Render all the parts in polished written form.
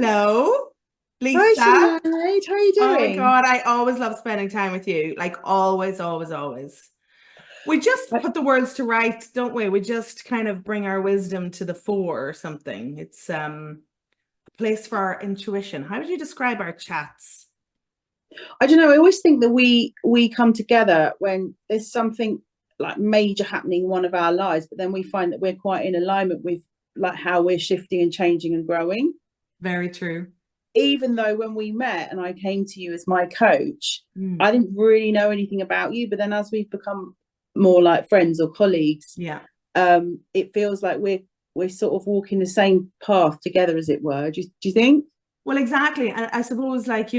Hello, Hi, Lisa. Sinead. How are you Oh my doing? God, I always love spending time with you. Like always, always, always. We just I, put the words to right, don't we? We just kind of bring our wisdom to the fore or something. It's a place for our intuition. How would you describe our chats? I don't know. I always think that we come together when there's something like major happening in one of our lives, but then we find that we're quite in alignment with like how we're shifting and changing and growing. Very true. Even though when we met and I came to you as my coach, Mm, I didn't really know anything about you, but then as we've become more like friends or colleagues, yeah. it feels like we're sort of walking the same path together, as it were. Do you think? Well, exactly. And I suppose, like,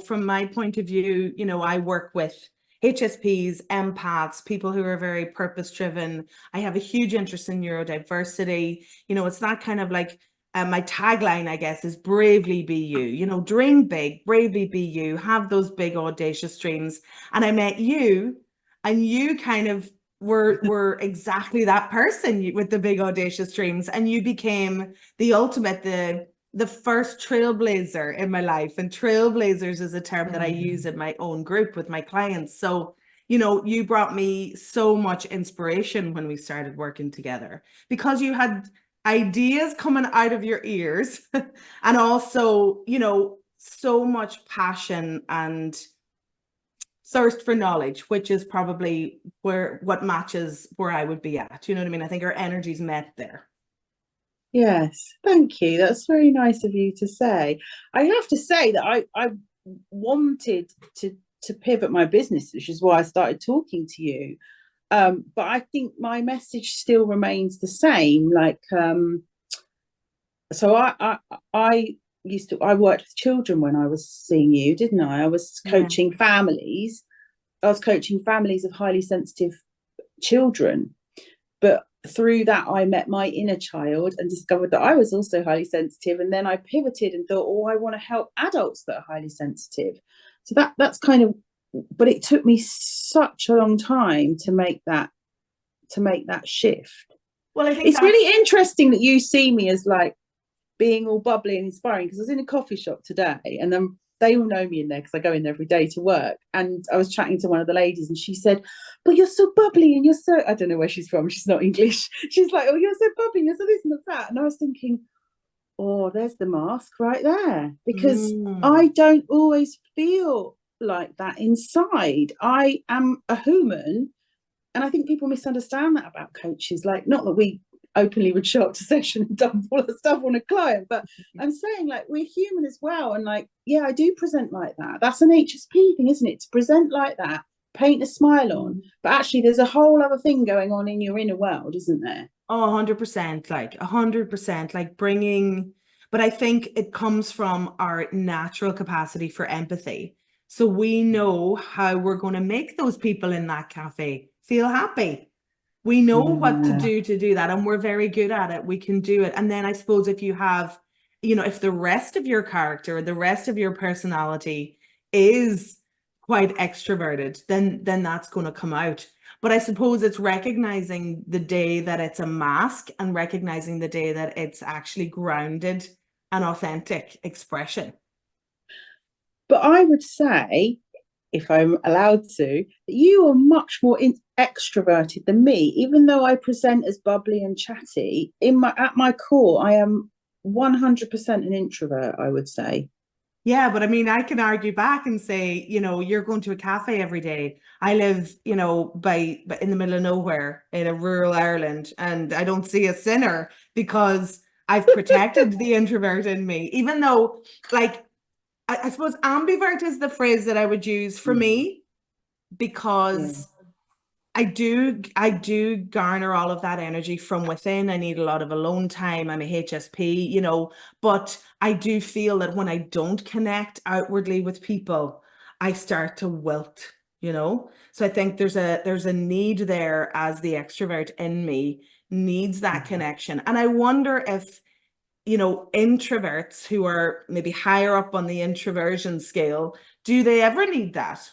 from my point of view, I work with HSPs, empaths, people who are very purpose driven. I have a huge interest in neurodiversity. It's that kind of like my tagline, I guess, is bravely be you. Dream big, bravely be you, have those big, audacious dreams. And I met you, and you kind of were exactly that person with the big, audacious dreams. And you became the ultimate, the first trailblazer in my life. And trailblazers is a term that I use in my own group with my clients. So, you brought me so much inspiration when we started working together because you had ideas coming out of your ears and also, so much passion and thirst for knowledge, which is probably what matches where I would be at. You know what I mean? I think our energies met there. Yes, thank you. That's very nice of you to say. I have to say that I wanted to pivot my business, which is why I started talking to you. But I think my message still remains the same. So I I worked with children when I was seeing you, didn't I? I was Yeah. coaching families. I was coaching families of highly sensitive children, but through that I met my inner child and discovered that I was also highly sensitive, and then I pivoted and thought, oh, I want to help adults that are highly sensitive. So that's kind of, but it took me such a long time to make that shift. Well, I think It's that's really interesting that you see me as like being all bubbly and inspiring, because I was in a coffee shop today and then they all know me in there because I go in there every day to work. And I was chatting to one of the ladies and she said, but you're so bubbly and you're so, I don't know where she's from. She's not English. She's like, oh, you're so bubbly. You're so this and that. And I was thinking, oh, there's the mask right there. Because mm. I don't always feel like that inside. I am a human. And I think people misunderstand that about coaches. Like, not that we openly would show up to session and dump all the stuff on a client, but I'm saying like we're human as well. And like, yeah, I do present like that. That's an HSP thing, isn't it? To present like that, paint a smile on. But actually, there's a whole other thing going on in your inner world, isn't there? Oh, 100%, like 100%, like bringing, but I think it comes from our natural capacity for empathy. So we know how we're going to make those people in that cafe feel happy. We know what Yeah. to do that, and we're very good at it. We can do it. And then I suppose if you have, if the rest of your character, the rest of your personality is quite extroverted, then that's going to come out. But I suppose it's recognizing the day that it's a mask and recognizing the day that it's actually grounded and authentic expression. But I would say, if I'm allowed to, that you are much more extroverted than me. Even though I present as bubbly and chatty, in my at my core, I am 100% an introvert, I would say. Yeah, but I mean, I can argue back and say, you're going to a cafe every day. I live, by in the middle of nowhere in a rural Ireland, and I don't see a sinner because I've protected the introvert in me. Even though, like, I suppose ambivert is the phrase that I would use for me Yeah. because I do garner all of that energy from within. I need a lot of alone time. I'm a HSP, but I do feel that when I don't connect outwardly with people, I start to wilt. So I think there's a need there as the extrovert in me needs that connection. And I wonder if, introverts who are maybe higher up on the introversion scale, do they ever need that?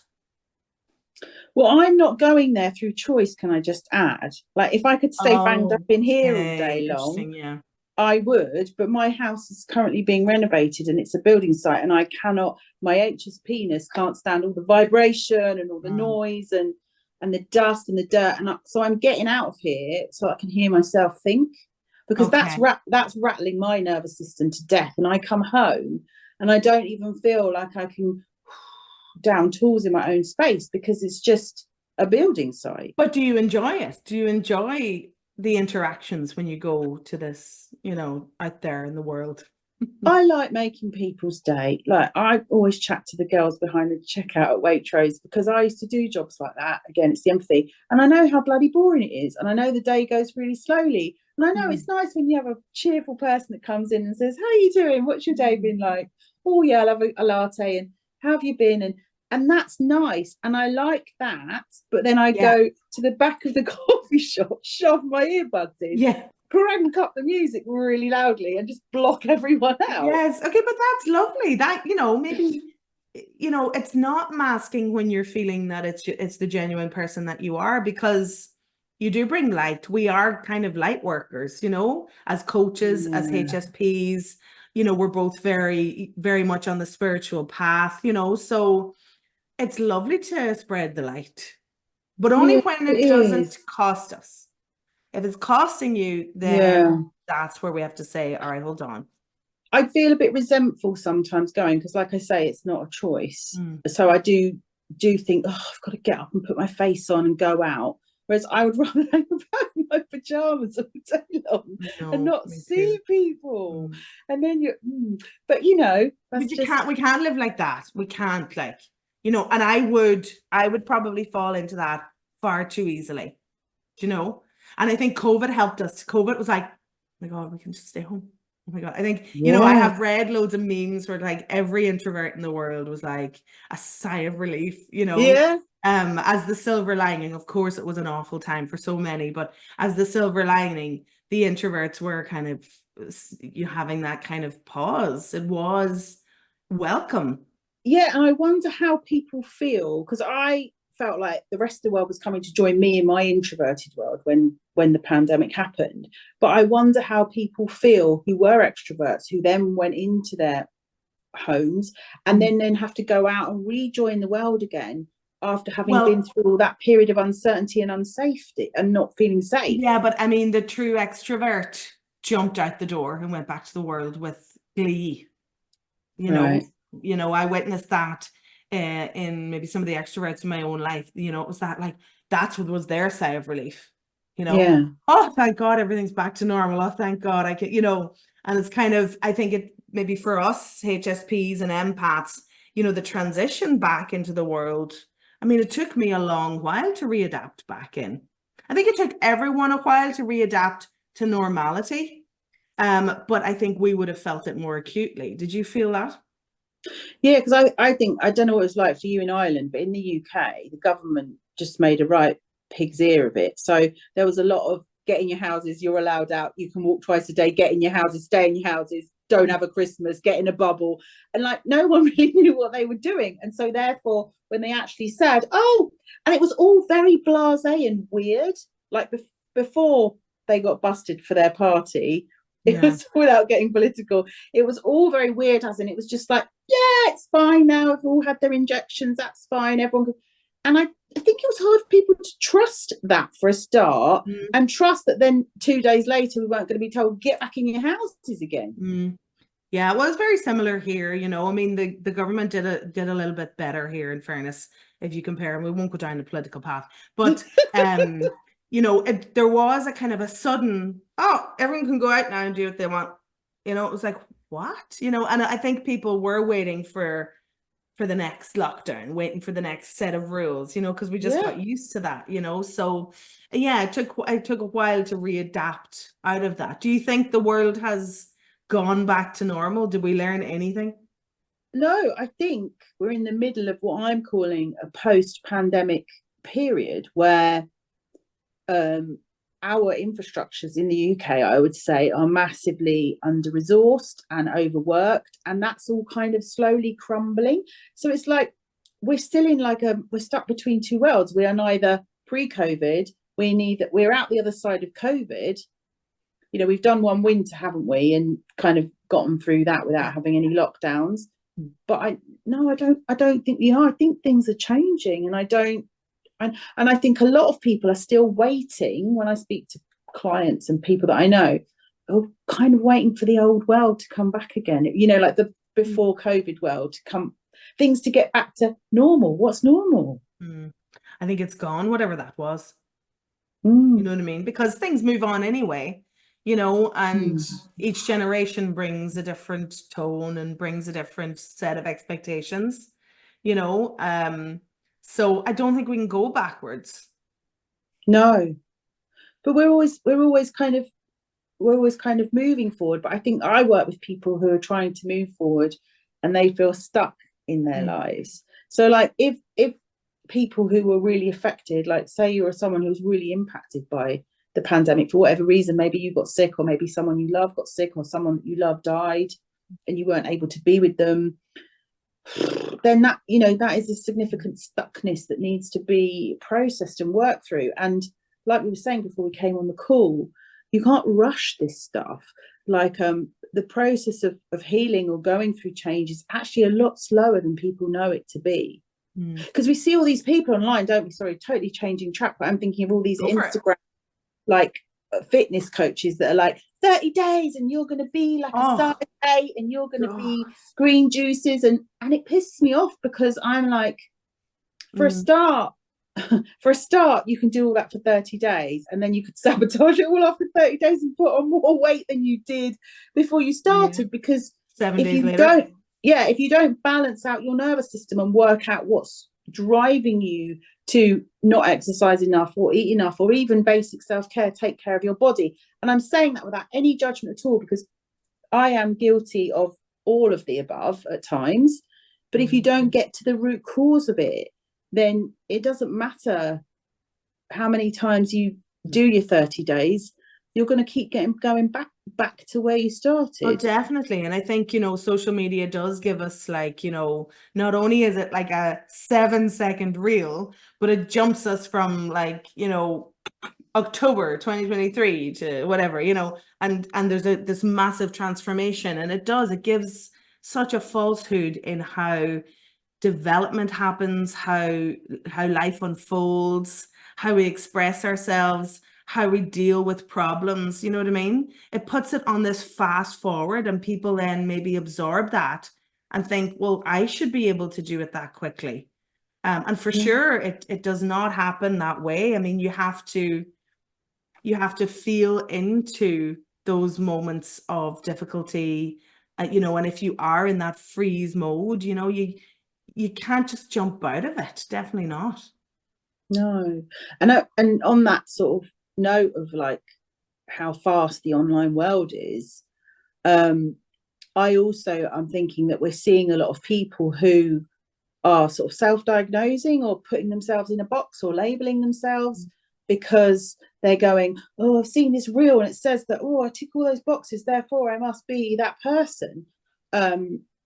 Well, I'm not going there through choice, can I just add? Like, if I could stay banged up Oh, in here all okay. day long, Interesting. Yeah. I would, but my house is currently being renovated and it's a building site, and I cannot, my HSPness can't stand all the vibration and all the noise and the dust and the dirt. And so I'm getting out of here so I can hear myself think, because that's Okay. that's rattling my nervous system to death. And I come home and I don't even feel like I can down tools in my own space because it's just a building site. But do you enjoy it? Do you enjoy the interactions when you go to this, out there in the world? I like making people's day. Like, I always chat to the girls behind the checkout at Waitrose because I used to do jobs like that. Again, it's the empathy. And I know how bloody boring it is. And I know the day goes really slowly. And I know it's nice when you have a cheerful person that comes in and says, how are you doing? What's your day been like? Oh, yeah, I'll have a latte. And how have you been? And that's nice. And I like that. But then I go to the back of the coffee shop, shove my earbuds in. Yeah. Crank up the music really loudly and just block everyone out. Yes. Okay, but that's lovely. That, maybe, it's not masking when you're feeling that it's the genuine person that you are, because you do bring light. We are kind of light workers, as coaches, as HSPs, we're both very, very much on the spiritual path, so it's lovely to spread the light, but only when it doesn't cost us. If it's costing you, then that's where we have to say, all right, hold on. I feel a bit resentful sometimes going, because like I say, it's not a choice. So I do think, oh, I've got to get up and put my face on and go out. Whereas I would rather hang around in my pajamas all day long and not see people. And then but but we can't live like that. We can't, and I would probably fall into that far too easily, and I think COVID helped us. COVID was like, oh my God, we can just stay home. Oh my God. I think, I have read loads of memes where like every introvert in the world was like a sigh of relief, as the silver lining. Of course, it was an awful time for so many, but as the silver lining, the introverts were kind of having that kind of pause. It was welcome. Yeah, and I wonder how people feel, because I felt like the rest of the world was coming to join me in my introverted world when the pandemic happened. But I wonder how people feel who were extroverts, who then went into their homes and then have to go out and rejoin the world again after having been through all that period of uncertainty and unsafety and not feeling safe. Yeah, but I mean, the true extrovert jumped out the door and went back to the world with glee. I witnessed that in maybe some of the extroverts in my own life. It was that, like, that's what was their sigh of relief. Oh, thank God everything's back to normal. Oh, thank God I can, and it's kind of, I think it maybe for us HSPs and empaths, the transition back into the world. I mean, it took me a long while to readapt back in. I think it took everyone a while to readapt to normality. But I think we would have felt it more acutely. Did you feel that? Yeah, because I think, I don't know what it's like for you in Ireland, but in the UK, the government just made a right pig's ear of it. So there was a lot of get in your houses, you're allowed out, you can walk twice a day, get in your houses, stay in your houses, don't have a Christmas, get in a bubble. And like, no one really knew what they were doing. And so therefore, when they actually said, and it was all very blasé and weird, like before they got busted for their party, it was, without getting political, it was all very weird, as in it was just like, yeah, it's fine now, they've all had their injections, that's fine, everyone could. And I think it was hard for people to trust that for a start, and trust that then 2 days later we weren't going to be told, get back in your houses again. Yeah, well, it's very similar here. I mean, the government did a little bit better here, in fairness, if you compare, and we won't go down the political path, but there was a kind of a sudden, everyone can go out now and do what they want. It was like, what? And I think people were waiting for the next lockdown, waiting for the next set of rules, because we just got used to that, so yeah, it took a while to readapt out of that. Do you think the world has gone back to normal? Did we learn anything? No, I think we're in the middle of what I'm calling a post-pandemic period where our infrastructures in the UK, I would say, are massively under-resourced and overworked, and that's all kind of slowly crumbling. So it's like we're still in we're stuck between two worlds. We are neither pre-COVID, we're out the other side of COVID, you know, we've done one winter, haven't we, and kind of gotten through that without having any lockdowns. But I don't think we are. I think things are changing, and I think a lot of people are still waiting. When I speak to clients and people that I know, are kind of waiting for the old world to come back again, you know, like the before COVID world to come, things to get back to normal. What's normal? I think it's gone, whatever that was. You know what I mean? Because things move on anyway, you know, and each generation brings a different tone and brings a different set of expectations, you know. So I don't think we can go backwards. No, but we're always kind of moving forward. But I think I work with people who are trying to move forward and they feel stuck in their lives. So like if people who were really affected, like say you're someone who's really impacted by the pandemic for whatever reason, maybe you got sick, or maybe someone you love got sick, or someone that you love died and you weren't able to be with them, then that, you know, that is a significant stuckness that needs to be processed and worked through. And like we were saying before we came on the call, you can't rush this stuff. Like the process of healing or going through change is actually a lot slower than people know it to be. Because we see all these people online, don't we? Sorry, totally changing track, but I'm thinking of all these Instagram like fitness coaches that are like 30 days and you're going to be like a size 8 and you're going to be green juices, and it pisses me off because I'm like, for a start you can do all that for 30 days and then you could sabotage it all after 30 days and put on more weight than you did before you started, because 7 days later, if you don't balance out your nervous system and work out what's driving you to not exercise enough or eat enough or even basic self-care, take care of your body. And I'm saying that without any judgment at all, because I am guilty of all of the above at times. But if you don't get to the root cause of it, then it doesn't matter how many times you do your 30 days, you're going to keep going back to where you started. Oh, definitely. And I think, you know, social media does give us, like, you know, not only is it like a 7-second reel, but it jumps us from, like, you know, October 2023 to whatever, you know, and there's this massive transformation, and it gives such a falsehood in how development happens, how life unfolds, how we express ourselves, how we deal with problems, you know what I mean? It puts it on this fast forward, and people then maybe absorb that and think, well, I should be able to do it that quickly. And for sure, it does not happen that way. I mean, you have to feel into those moments of difficulty, you know, and if you are in that freeze mode, you know, you can't just jump out of it. Definitely not. No. And on that sort of note of like how fast the online world is, I'm thinking that we're seeing a lot of people who are sort of self-diagnosing or putting themselves in a box or labeling themselves because they're going, oh, I've seen this reel and it says that, oh, I tick all those boxes, therefore I must be that person.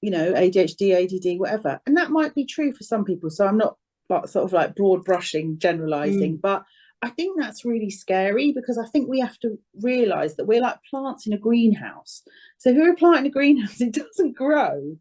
You know, ADHD, ADD, whatever. And that might be true for some people. So I'm not sort of like broad brushing, generalizing, but I think that's really scary, because I think we have to realize that we're like plants in a greenhouse. So if you're a plant in a greenhouse, it doesn't grow,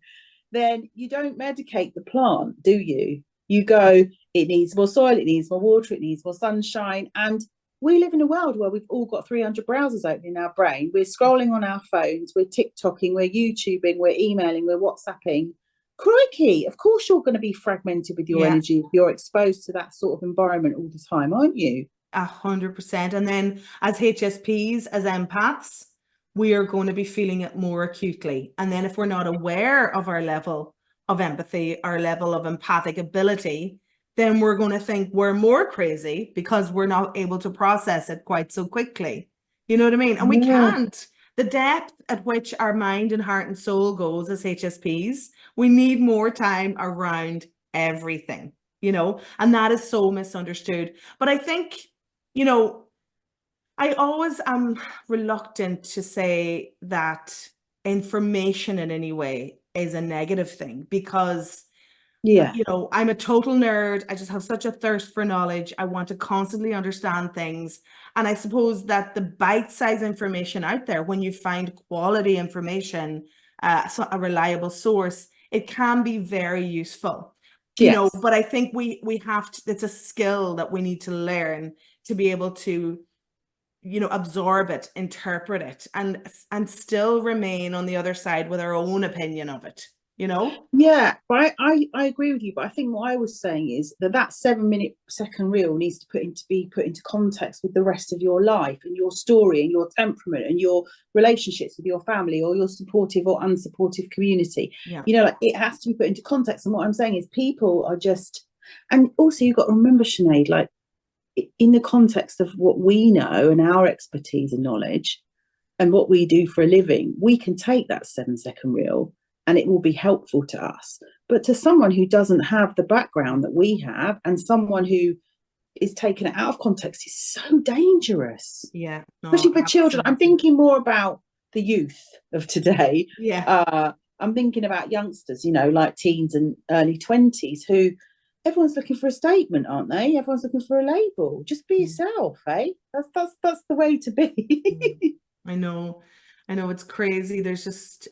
then you don't medicate the plant, do you? You go, it needs more soil, it needs more water, it needs more sunshine. And we live in a world where we've all got 300 browsers open in our brain. We're scrolling on our phones, we're TikToking, we're YouTubing, we're emailing, we're WhatsApping. Crikey, of course you're going to be fragmented with your energy if you're exposed to that sort of environment all the time, aren't you? 100%. And then as HSPs, as empaths, we are going to be feeling it more acutely. And then if we're not aware of our level of empathy, our level of empathic ability, then we're going to think we're more crazy because we're not able to process it quite so quickly. You know what I mean? And we can't. The depth at which our mind and heart and soul goes as HSPs, we need more time around everything, you know, and that is so misunderstood. But I think, you know, I always am reluctant to say that information in any way is a negative thing, because Yeah. You know, I'm a total nerd. I just have such a thirst for knowledge. I want to constantly understand things. And I suppose that the bite-sized information out there, when you find quality information, so a reliable source, it can be very useful. You know, Yes. but I think we have to, it's a skill that we need to learn to be able to, you know, absorb it, interpret it, and still remain on the other side with our own opinion of it, you know? Yeah, but I agree with you. But I think what I was saying is that that 7 minute second reel needs to be put into context with the rest of your life and your story and your temperament and your relationships with your family or your supportive or unsupportive community. Yeah. You know, like it has to be put into context. And what I'm saying is people are just, and also you've got to remember, Sinead, like in the context of what we know and our expertise and knowledge and what we do for a living, we can take that 7 second reel and it will be helpful to us. But to someone who doesn't have the background that we have and someone who is taking it out of context is so dangerous, Yeah. No, especially for children. I'm absolutely. thinking more about the youth of today. Yeah. I'm thinking about youngsters, you know, like teens and early 20s who everyone's looking for a statement, aren't they? Everyone's looking for a label. Just be yourself, eh? That's the way to be. I know. I know it's crazy. There's just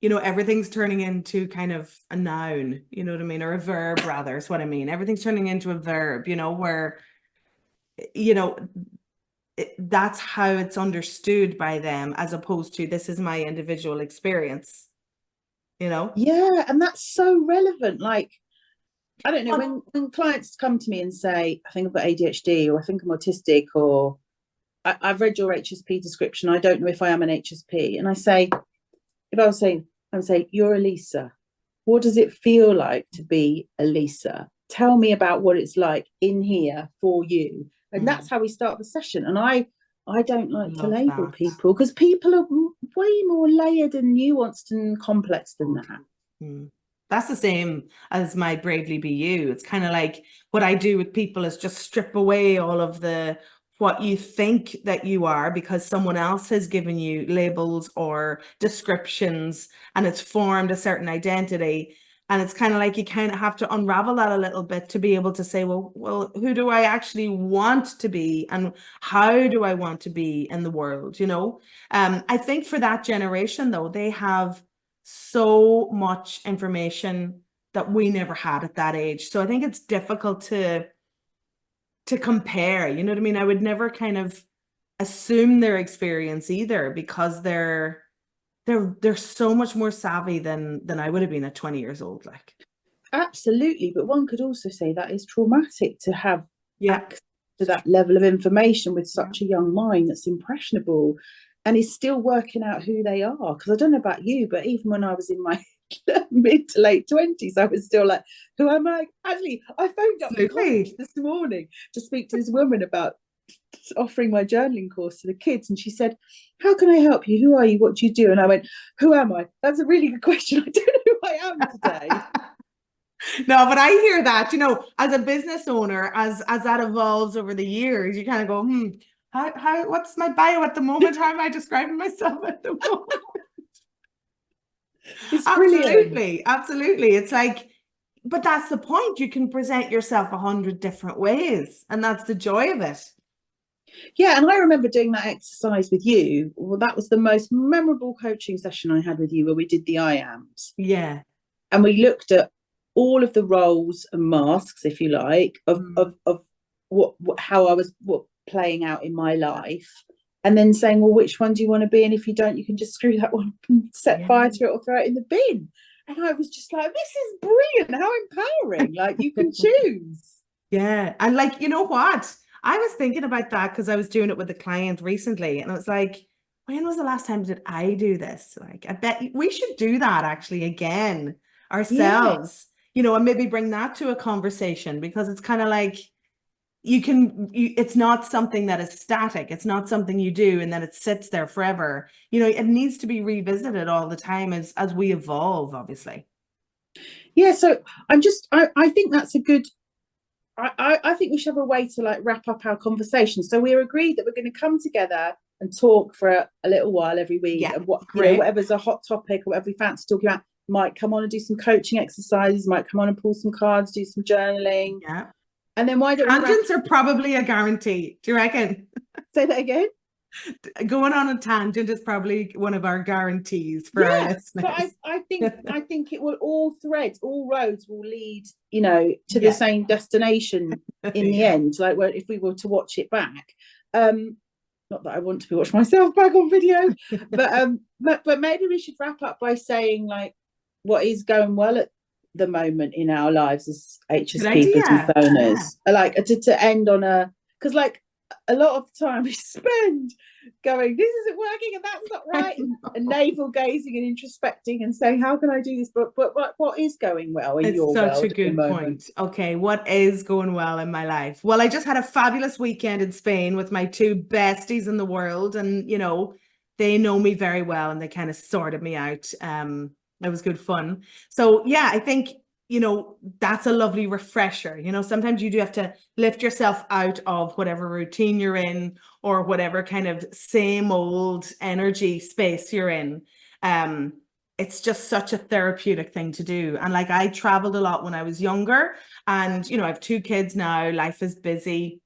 you know, everything's turning into kind of a noun, you know what I mean? Or a verb rather, is what I mean. Everything's turning into a verb, you know, where, you know, that's how it's understood by them, as opposed to this is my individual experience, you know? Yeah, and that's so relevant. Like, I don't know, But when clients come to me and say, I think I've got ADHD or I think I'm autistic or I've read your HSP description, I don't know if I am an HSP. And I say, if I was saying, I would say, you're a Lisa. What does it feel like to be a Lisa? Tell me about what it's like in here for you. And that's how we start the session. And I don't like to love label that. people because people are way more layered and nuanced and complex than that. Mm. That's the same as my Bravely Be You. It's kind of like what I do with people is just strip away all of the what you think that you are because someone else has given you labels or descriptions and it's formed a certain identity. And it's kind of like you kind of have to unravel that a little bit to be able to say, well, who do I actually want to be and how do I want to be in the world, you know? I think for that generation, though, they have so much information that we never had at that age. So I think it's difficult to compare, you know what I mean? I would never kind of assume their experience either because they're so much more savvy than I would have been at 20 years old, like. Absolutely. But one could also say that is traumatic to have Yeah. access to that level of information with Yeah. such a young mind that's impressionable and is still working out who they are. Because I don't know about you, but even when I was in my mid to late 20s, I was still like, who am I? Actually, I phoned up the college Absolutely. this morning to speak to this woman about offering my journaling course to the kids. And she said, how can I help you? Who are you? What do you do? And I went, who am I? That's a really good question. I don't know who I am today. No, but I hear that, you know, as a business owner, as that evolves over the years, you kind of go, how what's my bio at the moment? How am I describing myself at the moment? It's brilliant. Absolutely, absolutely. It's like, but that's the point. You can present yourself 100 different ways, and that's the joy of it. Yeah, and I remember doing that exercise with you. Well, that was the most memorable coaching session I had with you where we did the I ams. Yeah. And we looked at all of the roles and masks, if you like, of Mm. of what how I was playing out in my life. And then saying, well, which one do you want to be? And if you don't, you can just screw that one and set Yeah. fire to it or throw it in the bin. And I was just like, this is brilliant. How empowering. Like you can choose. Yeah. And like, you know what? I was thinking about that because I was doing it with a client recently, and it was like, when was the last time did I do this? Like, I bet we should do that actually again Yeah. ourselves, you know, and maybe bring that to a conversation because it's kind of like it's not something that is static. It's not something you do and then it sits there forever. You know, it needs to be revisited all the time as we evolve, Yeah. So I think that's a good I think we should have a way to like wrap up our conversation. So we're agreed that we're going to come together and talk for a little while every week Yeah, and what, you know, great. whatever's a hot topic or whatever we fancy talking about. might come on and do some coaching exercises, might come on and pull some cards, do some journaling. Yeah. And then why don't we Tangents are probably a guarantee. Do you reckon? say that again? Going on a tangent is probably one of our guarantees for our listeners. But I think it will all roads will lead, you know, to the Yeah. same destination in the Yeah. end. Like, well, if we were to watch it back, not that I want to be watching myself back on video, but maybe we should wrap up by saying, like, what is going well at the moment in our lives as HSP business owners. Like, to end on a, because like a lot of the time we spend going, this isn't working and that's not right, and navel gazing and introspecting and saying, how can I do this? But what is going well in your world? It's such a good point. Okay, what is going well in my life? Well, I just had a fabulous weekend in Spain with my two besties in the world, and you know, they know me very well and they kind of sorted me out. It was good fun. So yeah, I think, you know, that's a lovely refresher. You know, sometimes you do have to lift yourself out of whatever routine you're in or whatever kind of same old energy space you're in. It's just such a therapeutic thing to do. And like, I traveled a lot when I was younger, and, you know, I have two kids now, life is busy,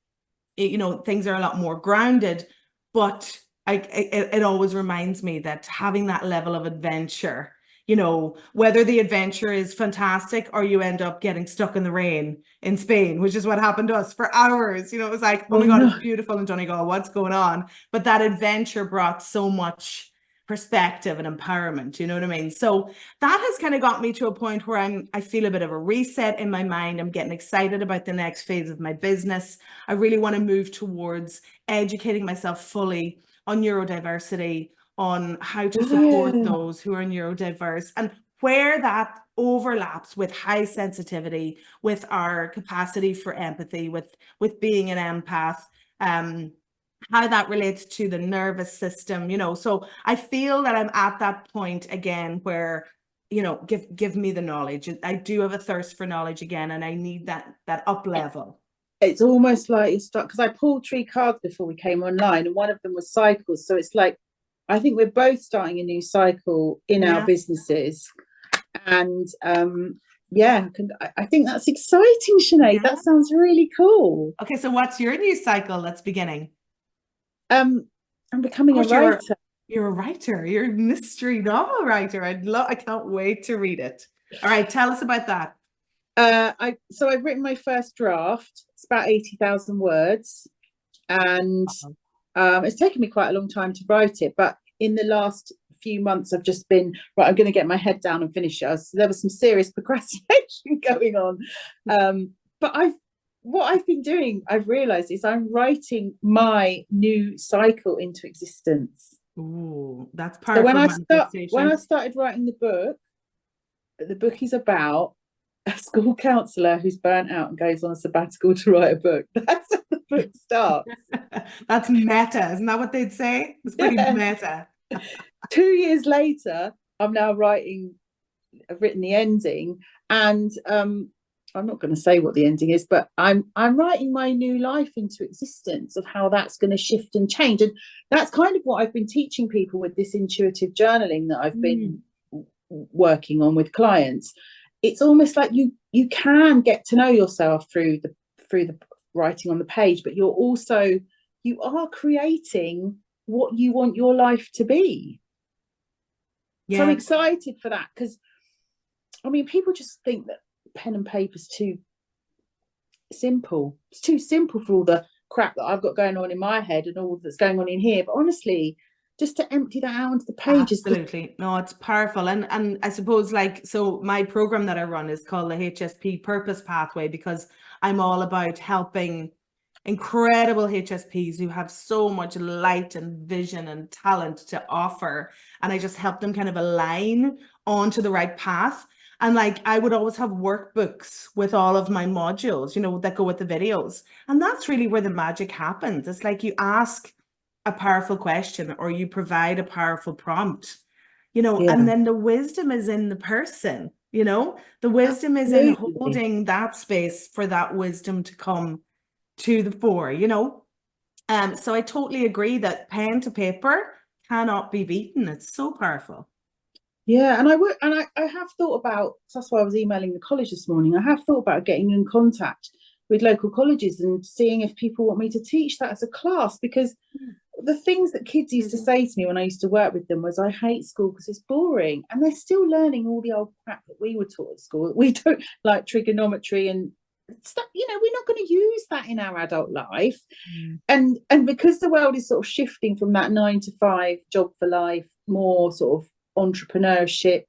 you know, things are a lot more grounded, but it always reminds me that having that level of adventure, you know, whether the adventure is fantastic or you end up getting stuck in the rain in Spain, which is what happened to us for hours. You know, it was like, oh my God, it's beautiful in Donegal, what's going on? But that adventure brought so much perspective and empowerment, you know what I mean? So that has kind of got me to a point where I feel a bit of a reset in my mind. I'm getting excited about the next phase of my business. I really want to move towards educating myself fully on neurodiversity, on how to support those who are neurodiverse, and where that overlaps with high sensitivity, with our capacity for empathy, with being an empath, how that relates to the nervous system, you know. So I feel that I'm at that point again where, you know, give me the knowledge. I do have a thirst for knowledge again, and I need that up level. It's almost like you start, because I pulled 3 cards before we came online, and one of them was cycles. So it's like, I think we're both starting a new cycle in our businesses. And I think that's exciting, Sinead. That sounds really cool. Okay, so what's your new cycle that's beginning? I'm becoming a writer. You're a writer. You're a mystery novel writer. I can't wait to read it. All right, tell us about that. I've written my first draft. It's about 80,000 words, and it's taken me quite a long time to write it. But in the last few months, I've just been right. I'm going to get my head down and finish it. So there was some serious procrastination going on. But what I've been doing, I've realised, is I'm writing my new cycle into existence. Ooh, that's powerful. So when I started writing the book is about a school counsellor who's burnt out and goes on a sabbatical to write a book. That's how the book starts. That's meta, isn't that what they'd say? It's pretty meta. 2 years later, I've written the ending, and I'm not going to say what the ending is, but I'm writing my new life into existence of how that's going to shift and change. And that's kind of what I've been teaching people with this intuitive journaling that I've been working on with clients. It's almost like you can get to know yourself through the writing on the page, but you are creating what you want your life to be. So I'm excited for that, because I mean, people just think that pen and paper is too simple. It's too simple for all the crap that I've got going on in my head and all that's going on in here. But honestly, just to empty that out onto the page. Absolutely. No, it's powerful. And I suppose, like, so my program that I run is called the HSP Purpose Pathway, because I'm all about helping incredible HSPs who have so much light and vision and talent to offer. And I just help them kind of align onto the right path. And like, I would always have workbooks with all of my modules, you know, that go with the videos. And that's really where the magic happens. It's like you ask a powerful question or you provide a powerful prompt, you know, and then the wisdom is in the person, you know, the wisdom is in holding that space for that wisdom to come to the fore, you know. So I totally agree that pen to paper cannot be beaten. It's so powerful. Yeah, and I have thought about, that's why I was emailing the college this morning. I have thought about getting in contact with local colleges and seeing if people want me to teach that as a class, because the things that kids used to say to me when I used to work with them was, I hate school because it's boring. And they're still learning all the old crap that we were taught at school. We don't like trigonometry and stuff, we're not going to use that in our adult life. And because the world is sort of shifting from that 9 to 5 job for life, more sort of entrepreneurship,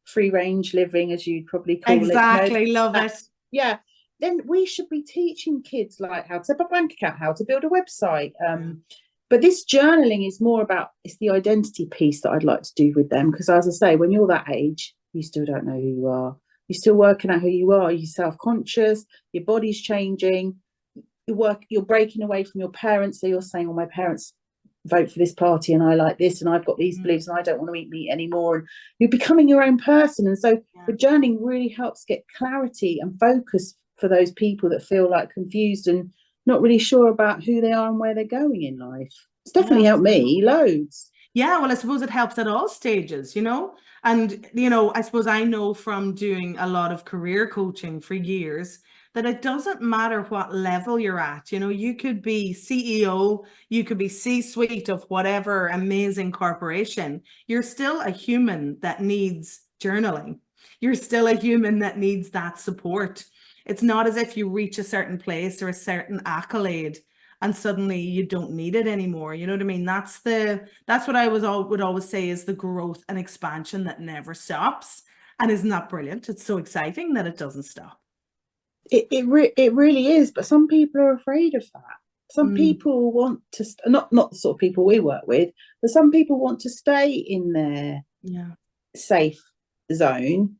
free range living, as you'd probably call it. Exactly, love it. Yeah. Then we should be teaching kids like how to set up a bank account, how to build a website. But this journaling is more about, it's the identity piece that I'd like to do with them. Because as I say, when you're that age, you still don't know who you are. You're still working out who you are. You're self-conscious. Your body's changing. You're breaking away from your parents. So you're saying, well, my parents vote for this party and I like this and I've got these beliefs and I don't want to eat meat anymore. And you're becoming your own person. And so the journaling really helps get clarity and focus for those people that feel like confused and not really sure about who they are and where they're going in life. It's definitely helped me loads. Yeah, well, I suppose it helps at all stages, And, I suppose I know from doing a lot of career coaching for years that it doesn't matter what level you're at. You could be CEO, you could be C-suite of whatever amazing corporation. You're still a human that needs journaling. You're still a human that needs that support. It's not as if you reach a certain place or a certain accolade and suddenly you don't need it anymore. You know what I mean? That's what I would always say is the growth and expansion that never stops. And isn't that brilliant? It's so exciting that it doesn't stop. It really is, but some people are afraid of that. Some people want to not the sort of people we work with, but some people want to stay in their safe zone.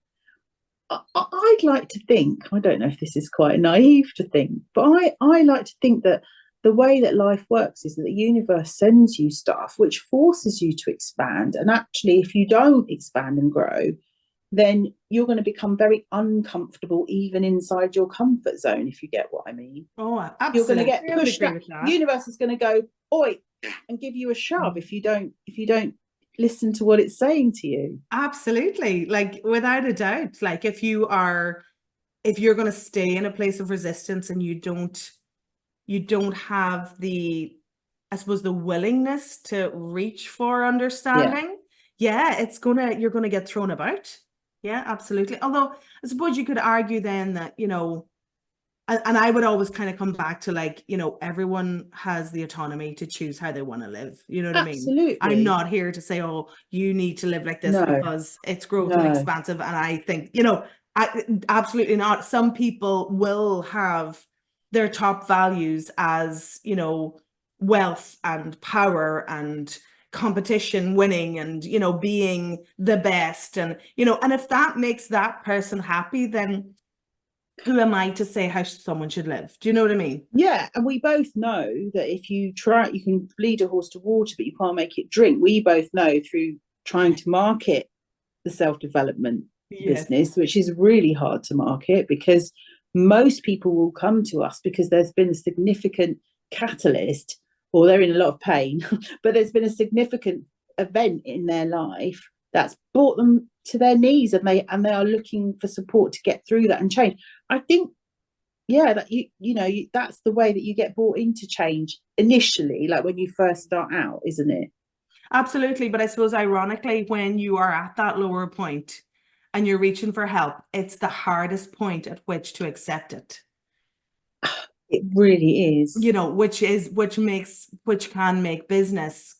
I'd like to think, I don't know if this is quite naive to think, but I like to think that the way that life works is that the universe sends you stuff which forces you to expand. And actually, if you don't expand and grow, then you're going to become very uncomfortable even inside your comfort zone, if you get what I mean. Oh, absolutely. You're going to get pushed out. The universe is going to go, oi, and give you a shove if you don't listen to what it's saying to you. Absolutely. Like, without a doubt, like if you're going to stay in a place of resistance and you don't have the, I suppose, the willingness to reach for understanding, you're going to get thrown about. Yeah, absolutely. Although I suppose you could argue then that, and I would always kind of come back to like, everyone has the autonomy to choose how they want to live. You know what I mean? Absolutely. I'm not here to say, oh, you need to live like this because it's growth and expansive. And I think, absolutely not. Some people will have their top values as, wealth and power and competition winning and, being the best. And, and if that makes that person happy, then who am I to say how someone should live? Do you know what I mean? Yeah, and we both know that if you try, you can lead a horse to water, but you can't make it drink. We both know through trying to market the self-development business, which is really hard to market because most people will come to us because there's been a significant catalyst or they're in a lot of pain, but there's been a significant event in their life that's brought them to their knees and they are looking for support to get through that and change. I think that that's the way that you get brought into change initially, like when you first start out, isn't it? Absolutely. But I suppose ironically, when you are at that lower point and you're reaching for help, it's the hardest point at which to accept it. It really is. Which can make business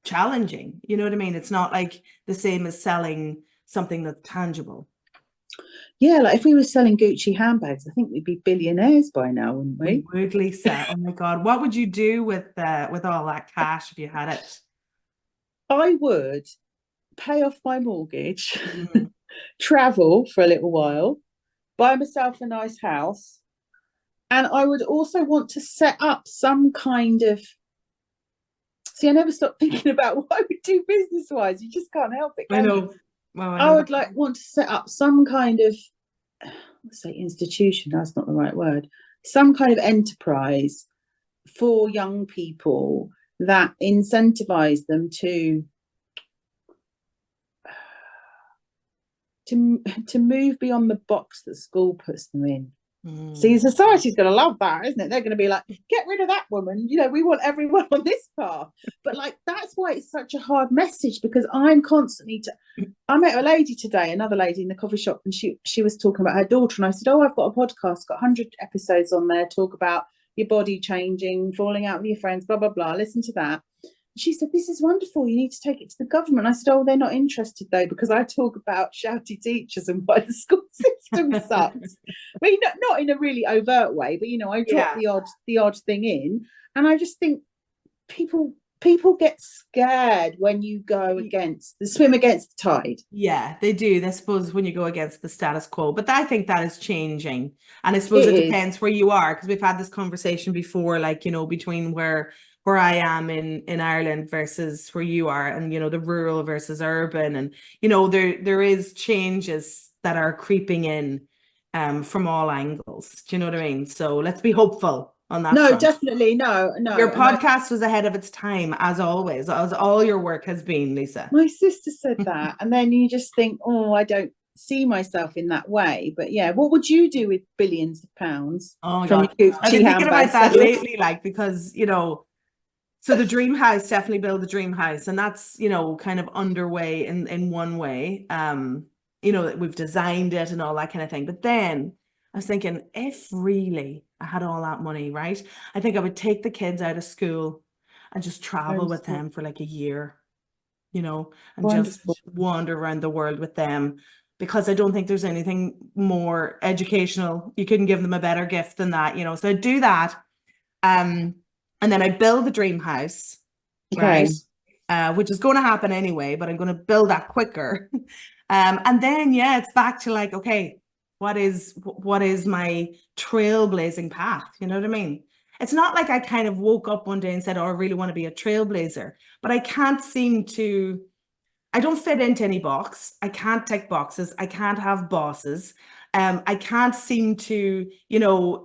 challenging. You know what I mean? It's not like the same as selling something that's tangible. Yeah, like if we were selling Gucci handbags, I think we'd be billionaires by now, wouldn't we? We would, Lisa. Oh my God. What would you do with all that cash if you had it? I would pay off my mortgage, travel for a little while, buy myself a nice house, and I would also want to set up some kind of. See, I never stopped thinking about what I would do business-wise. You just can't help it. I know. Well, I would want to set up some kind of, let's say institution, that's not the right word, some kind of enterprise for young people that incentivize them to to move beyond the box that school puts them in. See, Mm. society's going to love that, isn't it? They're going to be like, get rid of that woman. We want everyone on this path. But like, that's why it's such a hard message, because I'm constantly. I met a lady today, another lady in the coffee shop, and she was talking about her daughter, and I said, "Oh, I've got a podcast, got 100 episodes on there, talk about your body changing, falling out with your friends, blah blah blah. Listen to that." She said, "This is wonderful. You need to take it to the government." I said, "Oh, they're not interested though, because I talk about shouty teachers and why the school system sucks." I mean, not in a really overt way, but I drop the odd thing in, and I just think people get scared when you go swim against the tide. Yeah, they do. I suppose when you go against the status quo, but I think that is changing. And I suppose it depends where you are, because we've had this conversation before, like, between where I am in Ireland versus where you are, and the rural versus urban, and there is changes that are creeping in from all angles. Do you know what I mean? So let's be hopeful on that front. Definitely. No. Your podcast was ahead of its time, as always, as all your work has been, Lisa. My sister said that, and then you just think, oh, I don't see myself in that way. But yeah, what would you do with billions of pounds? Oh my God, I've been thinking about that lately, like, because so the dream house, definitely build the dream house, and that's kind of underway in one way. We've designed it and all that kind of thing. But then I was thinking, if really I had all that money, right, I think I would take the kids out of school and just travel with them for like a year, and Wonderful. just wander around the world with them, because I don't think there's anything more educational. You couldn't give them a better gift than that, so I'd do that. And then I build the dream house, right? Which is going to happen anyway, but I'm going to build that quicker. And then, it's back to like, okay, what is my trailblazing path? You know what I mean? It's not like I kind of woke up one day and said, oh, I really want to be a trailblazer, but I don't fit into any box. I can't tick boxes. I can't have bosses. I can't seem to,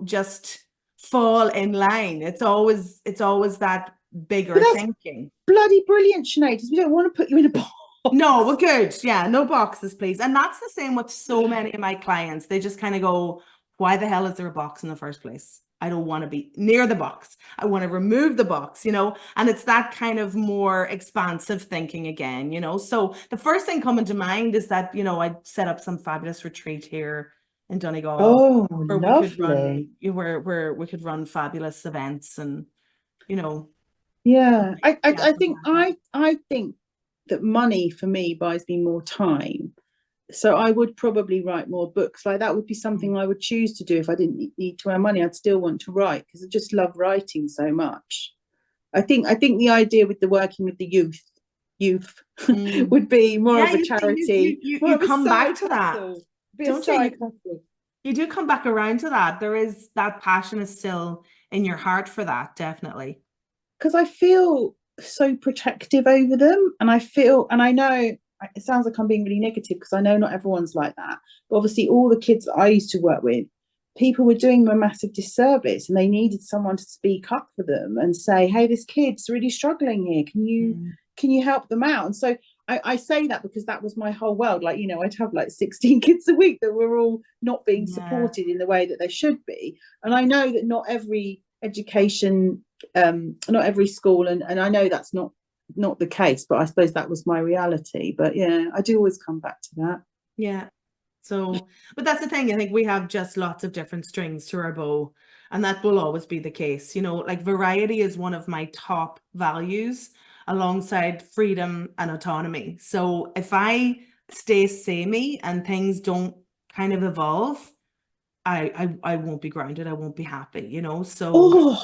just fall in line. It's always that bigger thinking. Bloody brilliant, Sinead. We don't want to put you in a box. No, we're good. Yeah, no boxes, please. And that's the same with so many of my clients. They just kind of go, why the hell is there a box in the first place? I don't want to be near the box. I want to remove the box, and it's that kind of more expansive thinking again, So the first thing coming to mind is that, I set up some fabulous retreat here in Donegal. Oh, where lovely. where we could run fabulous events, and Yeah. I think that money for me buys me more time. So I would probably write more books. Like that would be something I would choose to do if I didn't need to earn money. I'd still want to write, because I just love writing so much. I think the idea with the working with the youth would be more of a charity. You come back to that, don't you? You do come back around to that. There is that passion is still in your heart for that, definitely. Because I feel so protective over them, and I know it sounds like I'm being really negative, because I know not everyone's like that, but obviously all the kids that I used to work with, people were doing them a massive disservice, and they needed someone to speak up for them and say, hey, this kid's really struggling here, can you help them out? And so I say that because that was my whole world. Like, I'd have like 16 kids a week that were all not being supported in the way that they should be. And I know that not every education, not every school, and I know that's not the case, but I suppose that was my reality. But yeah, I do always come back to that. Yeah. So, but that's the thing. I think we have just lots of different strings to our bow, and that will always be the case. Like variety is one of my top values, alongside freedom and autonomy. So if I stay samey and things don't kind of evolve, I won't be grounded. I won't be happy, So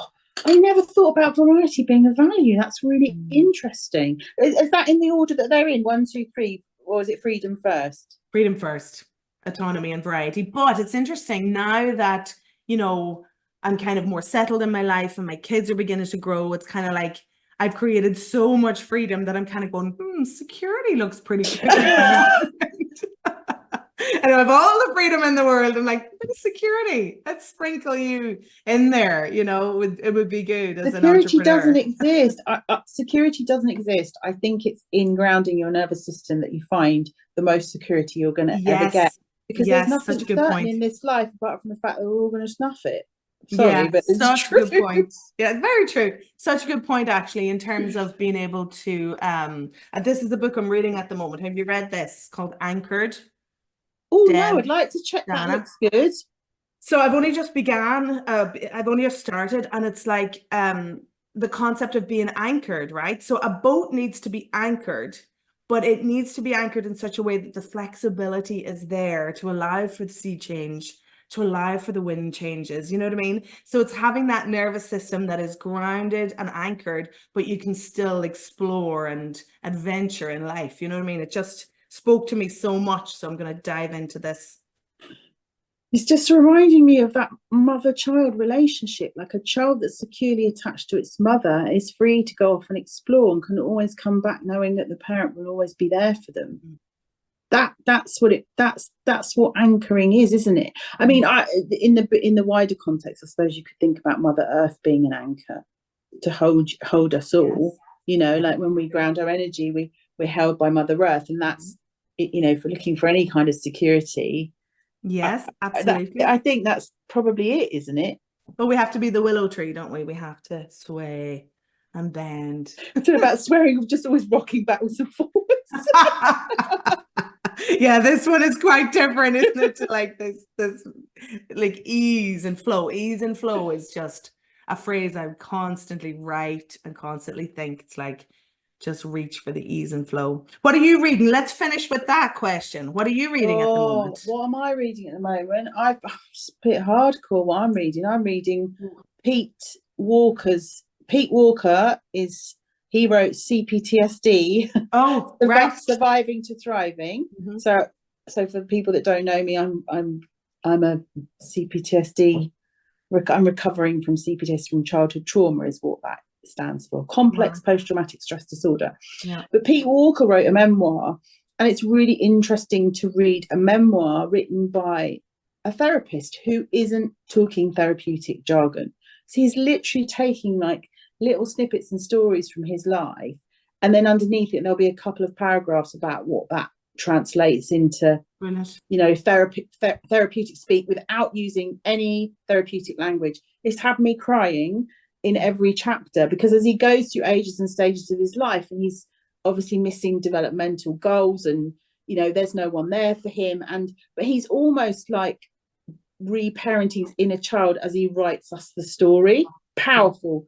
I never thought about variety being a value. That's really interesting. Is that in the order that they're in? 1, 2, 3, or is it freedom first? Freedom first, autonomy and variety. But it's interesting now that, I'm kind of more settled in my life and my kids are beginning to grow. It's kind of like I've created so much freedom that I'm kind of going, security looks pretty good. And know, I have all the freedom in the world. I'm like, bit of security. Let's sprinkle you in there. You know, it would be good as an Security doesn't entrepreneur. exist. Security doesn't exist. I think it's in grounding your nervous system that you find the most security you're going to ever get. Yes. Because there's Yes, nothing such a good certain point. in this life apart from the fact that we're all going to snuff it. Sorry, Yeah, but it's such a true. good point. Yeah, very true. Such a good point, actually, in terms of being able to and this is the book I'm reading at the moment. Have you read this? It's called Anchored. Oh no, Deb, I'd like to check. That Dana. looks good. So I've only just began, I've only just started, and it's like the concept of being anchored, right? So a boat needs to be anchored, but it needs to be anchored in such a way that the flexibility is there to allow for the sea change, to allow for the wind changes. You know what I mean? So it's having that nervous system that is grounded and anchored, but you can still explore and adventure in life. You know what I mean? It just spoke to me so much. So I'm going to dive into this. It's just reminding me of that mother-child relationship. Like a child that's securely attached to its mother is free to go off and explore and can always come back knowing that the parent will always be there for them. That's what anchoring is, isn't it? I mean, in the wider context, I suppose you could think about Mother Earth being an anchor to hold us all. You know, like when we ground our energy, we're held by Mother Earth, and that's, you know, for looking for any kind of security. Yes, absolutely. I think that's probably it, isn't it? But we have to be the willow tree, don't we? We have to sway and bend. It's not about swearing, just always rocking backwards and forwards. Yeah, this one is quite different, isn't it? To like this like ease and flow. Ease and flow is just a phrase I constantly write and constantly think. It's like just reach for the ease and flow. What are you reading? Let's finish with that question. What are you reading at the moment? What am I reading at the moment? It's a bit hardcore what I'm reading. I'm reading Pete Walker he wrote CPTSD. Oh, right. Surviving to Thriving. Mm-hmm. So for people that don't know me, I'm a CPTSD. I'm recovering from CPTSD from childhood trauma is what that stands for, complex post-traumatic stress disorder. Yeah. But Pete Walker wrote a memoir, and it's really interesting to read a memoir written by a therapist who isn't talking therapeutic jargon. So he's literally taking like little snippets and stories from his life, and then underneath it there'll be a couple of paragraphs about what that translates into. Brilliant. You know, therapeutic speak without using any therapeutic language. It's had me crying in every chapter, because as he goes through ages and stages of his life, and he's obviously missing developmental goals, and you know there's no one there for him, but he's almost like reparenting his inner child as he writes us the story. Powerful.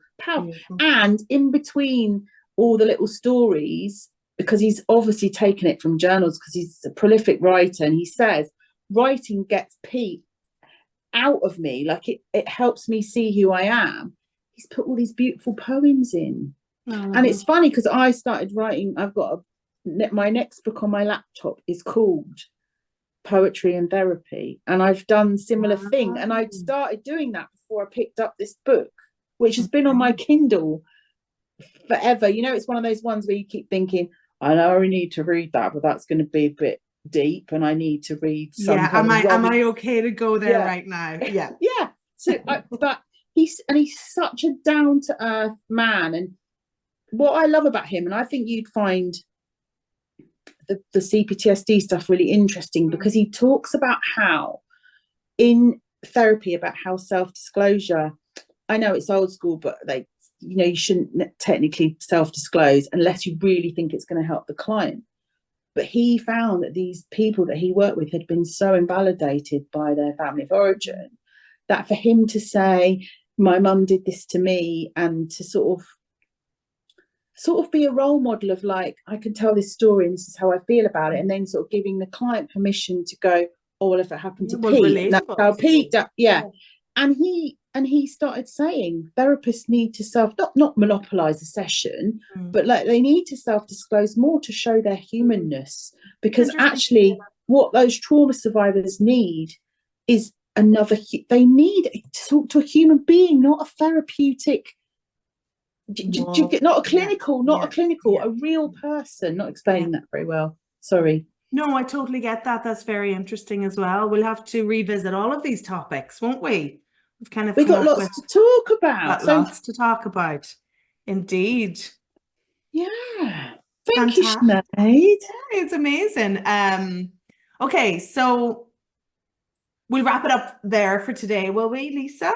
And in between all the little stories, because he's obviously taken it from journals, because he's a prolific writer, and he says writing gets Pete out of me, like it helps me see who I am. He's put all these beautiful poems in. And it's funny because I started writing. I've got my next book on my laptop is called Poetry and Therapy, and I've done similar thing, and I started doing that before I picked up this book, which has been on my Kindle forever. You know, it's one of those ones where you keep thinking, I know I need to read that, but that's going to be a bit deep, and I need to read some. Yeah, am I okay to go there right now? Yeah. Yeah. So but he's such a down-to-earth man, and what I love about him, and I think you'd find the CPTSD stuff really interesting, because he talks about how in therapy, about how self-disclosure, I know it's old school, but you shouldn't technically self-disclose unless you really think it's going to help the client. But he found that these people that he worked with had been so invalidated by their family of origin that for him to say, my mum did this to me, and to sort of be a role model of like, I can tell this story and this is how I feel about it, and then sort of giving the client permission to go, oh, well, if it happened to Pete, that's how Pete, and he started saying therapists need to not monopolize a session, but like they need to self-disclose more to show their humanness, because actually what those trauma survivors need is they need to talk to a human being, not a therapeutic, not a clinical, a real person. Not explaining that very well, sorry. No, I totally get that. That's very interesting as well. We'll have to revisit all of these topics, won't we? We've kind of We come got up with lots to talk about. got So lots to talk about. Indeed. yeah. Thank you, Fantastic. Sinead. It's amazing. Okay, so we'll wrap it up there for today, will we, Lisa?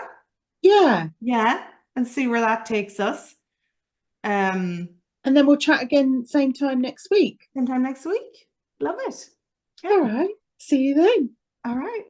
Yeah. Yeah, and see where that takes us. And then we'll chat again same time next week. Sometime next week. Love it. All right. See you then. All right.